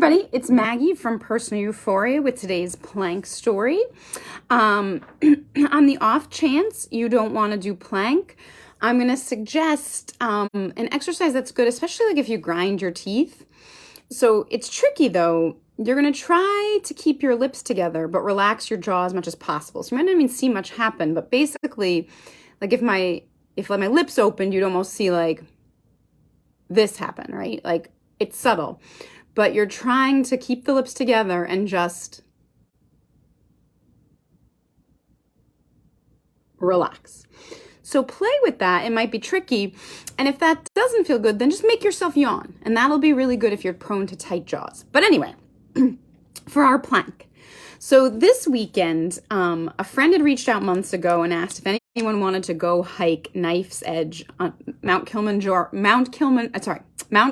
everybody, it's Maggie from Personal Euphoria with today's plank story. On the off chance you don't want to do plank, I'm going to suggest an exercise that's good, especially like if you grind your teeth. So it's tricky though. You're going to try to keep your lips together, but relax your jaw as much as possible. So you might not even see much happen, but basically, like if my lips opened, you'd almost see like this happen, right? Like it's subtle. But you're trying to keep the lips together and just relax. So play with that. It might be tricky. And if that doesn't feel good, then just make yourself yawn. And that'll be really good if you're prone to tight jaws. But anyway, for our plank. So this weekend, a friend had reached out months ago and asked if anyone wanted to go hike Knife's Edge on Mount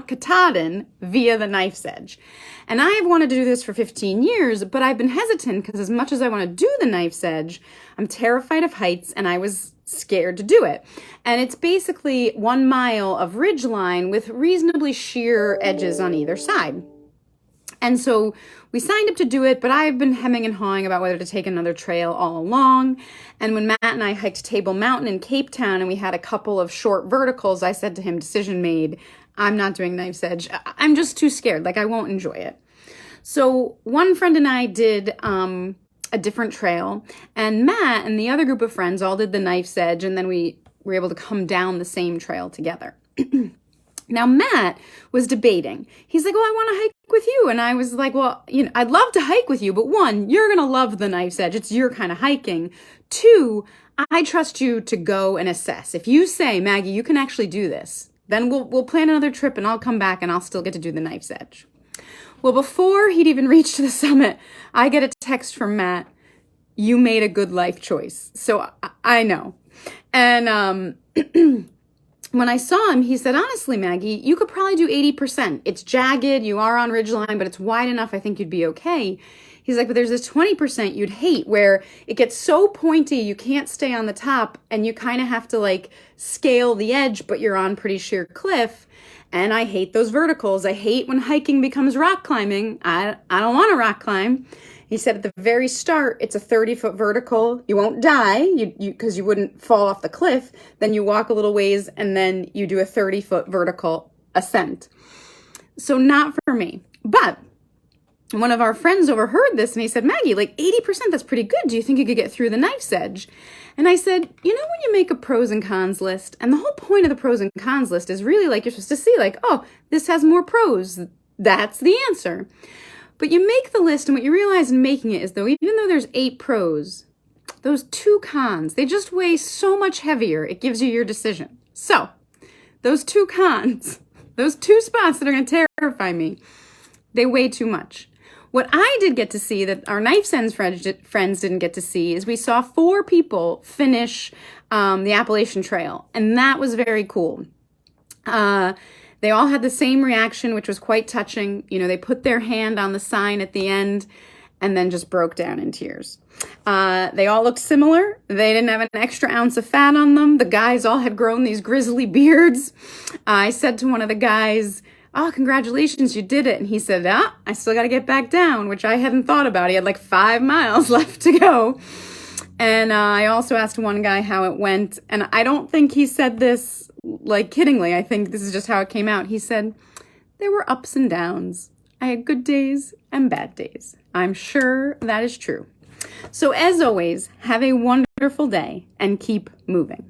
Katahdin via the Knife's Edge. And I've wanted to do this for 15 years, but I've been hesitant because as much as I want to do the Knife's Edge, I'm terrified of heights and I was scared to do it. And it's basically 1 mile of ridgeline with reasonably sheer edges on either side. And so we signed up to do it, but I've been hemming and hawing about whether to take another trail all along. And when Matt and I hiked Table Mountain in Cape Town and we had a couple of short verticals, I said to him, decision made, I'm not doing Knife's Edge. I'm just too scared. Like I won't enjoy it. So one friend and I did a different trail, and Matt and the other group of friends all did the Knife's Edge, and then we were able to come down the same trail together. Now, Matt was debating. He's like, well, I want to hike with you. And I was like, well, I'd love to hike with you, but one, you're going to love the Knife's Edge. It's your kind of hiking. Two, I trust you to go and assess. If you say, Maggie, you can actually do this, then we'll plan another trip and I'll come back and I'll still get to do the Knife's Edge. Well, before he'd even reached the summit, I get a text from Matt, you made a good life choice. So I know. And when I saw him, he said, honestly, Maggie, you could probably do 80%. It's jagged, you are on ridgeline, but it's wide enough, I think you'd be okay. He's like, but there's this 20% you'd hate where it gets so pointy you can't stay on the top and you kind of have to like scale the edge, but you're on pretty sheer cliff. And I hate those verticals. I hate when hiking becomes rock climbing. I don't want to rock climb. He said at the very start, it's a 30-foot vertical. You won't die because you wouldn't fall off the cliff. Then you walk a little ways and then you do a 30-foot vertical ascent. So not for me. But one of our friends overheard this and he said, Maggie, like 80%, that's pretty good. Do you think you could get through the Knife's Edge? And I said, when you make a pros and cons list, and the whole point of the pros and cons list is really like you're supposed to see like, oh, this has more pros. That's the answer. But you make the list and what you realize in making it is though, even though there's 8 pros, those 2 cons, they just weigh so much heavier. It gives you your decision. So those 2 cons, those 2 spots that are going to terrify me, they weigh too much. What I did get to see that our Knife's Edge friends didn't get to see is we saw 4 people finish the Appalachian Trail, and that was very cool. They all had the same reaction, which was quite touching. They put their hand on the sign at the end and then just broke down in tears. They all looked similar. They didn't have an extra ounce of fat on them. The guys all had grown these grizzly beards. I said to one of the guys, oh, congratulations, you did it. And he said, I still got to get back down, which I hadn't thought about. He had like 5 miles left to go. And I also asked one guy how it went. And I don't think he said this like kiddingly. I think this is just how it came out. He said, there were ups and downs. I had good days and bad days. I'm sure that is true. So as always, have a wonderful day and keep moving.